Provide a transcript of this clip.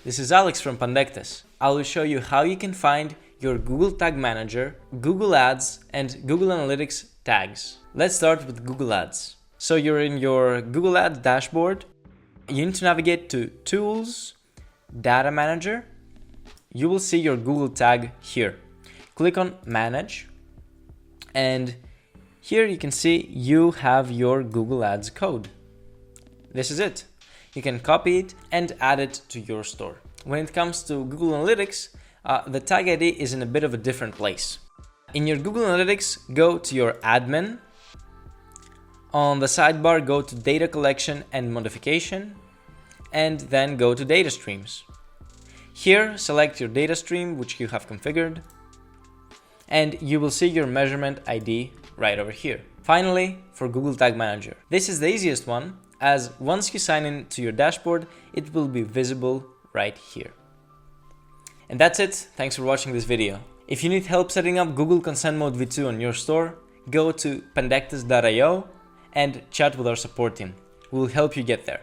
this is Alex from Pandectes. I will show you how you can find your Google Tag Manager, Google Ads, and Google Analytics tags. Let's start with Google Ads. So you're in your Google Ads dashboard. You need to navigate to Tools, Data Manager. You will see your Google tag here. Click on Manage, and here you can see you have your Google Ads code. This is it. You can copy it and add it to your store. When it comes to Google Analytics, the tag ID is in a bit of a different place. In your Google Analytics, go to your admin. On the sidebar, go to Data Collection and Modification, and then go to Data Streams. Here, select your data stream, which you have configured, and you will see your measurement ID right over here. Finally, for Google Tag Manager. This is the easiest one, as once you sign in to your dashboard, it will be visible right here. And that's it. Thanks for watching this video. If you need help setting up Google Consent Mode V2 on your store, go to pandectes.io and chat with our support team. We'll help you get there.